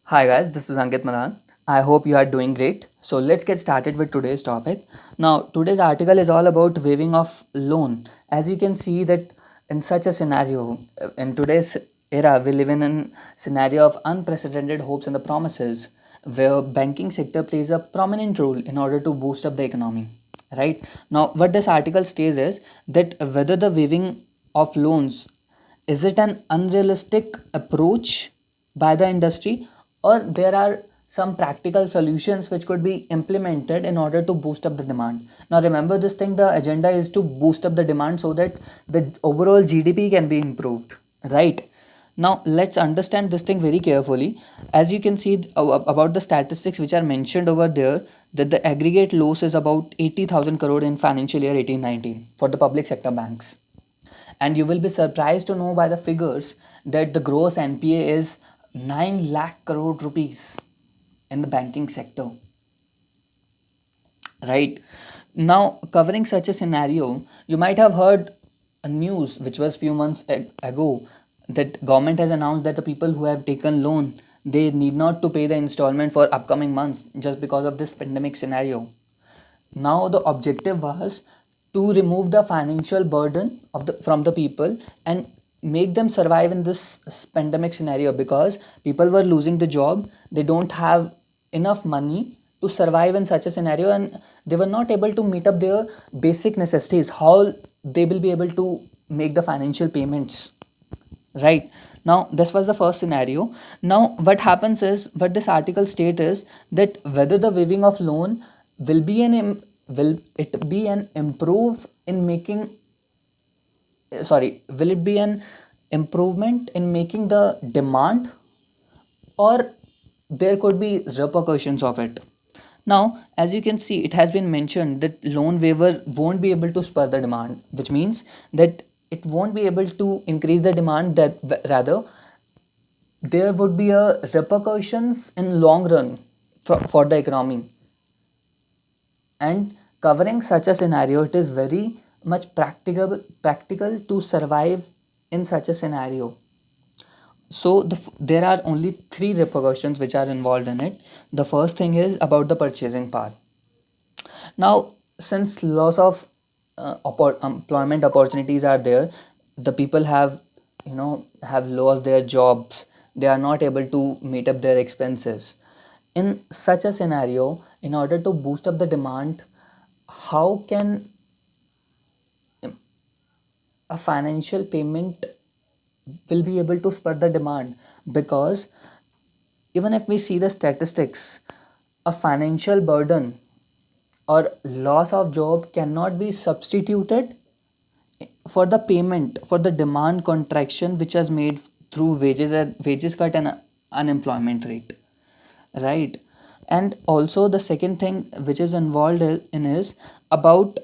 Hi guys, this is Ankit Madan. I hope you are doing great. So let's get started with today's topic. Now, today's article is all about waiving of loan. As you can see that in such a scenario, in today's era, we live in a scenario of unprecedented hopes and the promises, where banking sector plays a prominent role in order to boost up the economy. Right now, what this article states is that whether the waiving of loans is it an unrealistic approach by the industry, or there are some practical solutions which could be implemented in order to boost up the demand? Now remember this thing, the agenda is to boost up the demand so that the overall GDP can be improved, right? Now let's understand this thing very carefully. As you can see about the statistics which are mentioned over there, that the aggregate loss is about 80,000 crore in financial year 18-19 for the public sector banks. And you will be surprised to know by the figures that the gross NPA is 9 lakh crore rupees in the banking sector. Right now, covering such a scenario, you might have heard a news which was few months ago, that government has announced that the people who have taken loan, they need not to pay the installment for upcoming months just because of this pandemic scenario. Now the objective was to remove the financial burden of the from the people and make them survive in this pandemic scenario, because people were losing the job, they don't have enough money to survive in such a scenario, and they were not able to meet up their basic necessities. How they will be able to make the financial payments, right? Now this was the first scenario. Now what happens is, what this article state is, that whether the waiving of loan will be will it be an improve in making sorry will it be an improvement in making the demand, or there could be repercussions of it. Now, as you can see, it has been mentioned that loan waiver won't be able to spur the demand, which means that it won't be able to increase the demand, that rather there would be a repercussions in long run for the economy. And covering such a scenario, it is very much practical to survive in such a scenario. So there are only three repercussions which are involved in it. The first thing is about the purchasing power. Now, since loss of employment opportunities are there, the people have, have lost their jobs. They are not able to meet up their expenses. In such a scenario, in order to boost up the demand, how can a financial payment will be able to spur the demand? Because even if we see the statistics, a financial burden or loss of job cannot be substituted for the payment for the demand contraction which has made through wages cut and unemployment rate, right? And also the second thing which is involved in is about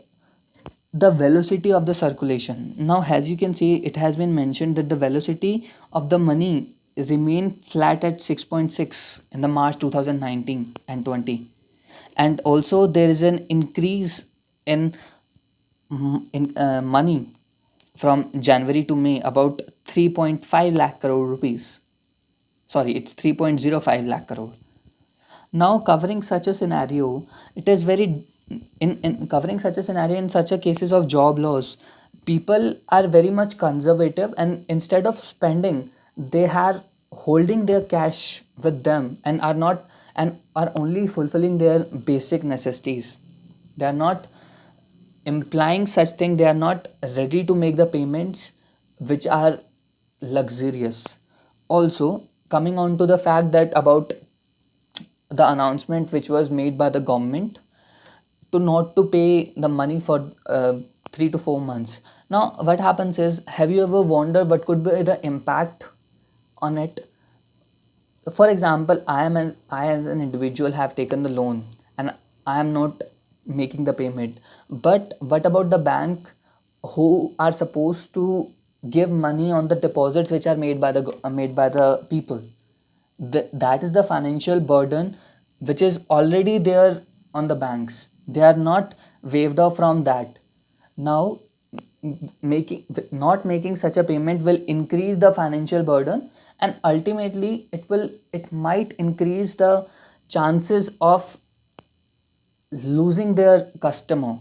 the velocity of the circulation. Now as you can see, it has been mentioned that the velocity of the money remained flat at 6.6 in the March 2019 and 20. And also there is an increase in money from January to May, about 3.5 lakh crore rupees. Sorry, it's 3.05 lakh crore. Now covering such a scenario, it is very in covering such a scenario, in such a cases of job loss, people are very much conservative, and instead of spending, they are holding their cash with them and are not, and are only fulfilling their basic necessities. They are not implying such thing, they are not ready to make the payments which are luxurious. Also, coming on to the fact that about the announcement which was made by the government to not to pay the money for 3 to 4 months. Now what happens is, have you ever wondered what could be the impact on it? For example, I as an individual have taken the loan and I am not making the payment, but what about the bank who are supposed to give money on the deposits which are made by made by the people? That is the financial burden which is already there on the banks. They are not waived off from that. Now making not making such a payment will increase the financial burden, and ultimately it might increase the chances of losing their customer.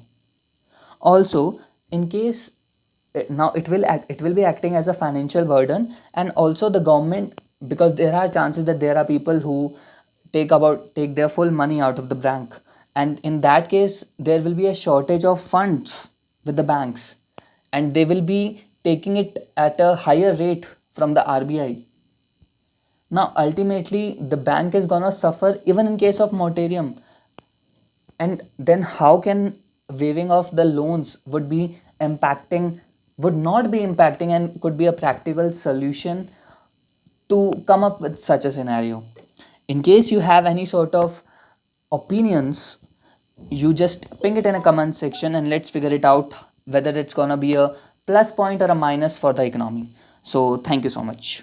Also, in case now it will be acting as a financial burden, and also the government, because there are chances that there are people who take their full money out of the bank, and in that case there will be a shortage of funds with the banks, and they will be taking it at a higher rate from the RBI. Now ultimately the bank is gonna suffer even in case of moratorium. And then how can waiving off the loans would not be impacting and could be a practical solution to come up with such a scenario? In case you have any sort of opinions, you just ping it in a comment section and let's figure it out whether it's gonna be a plus point or a minus for the economy. So thank you so much.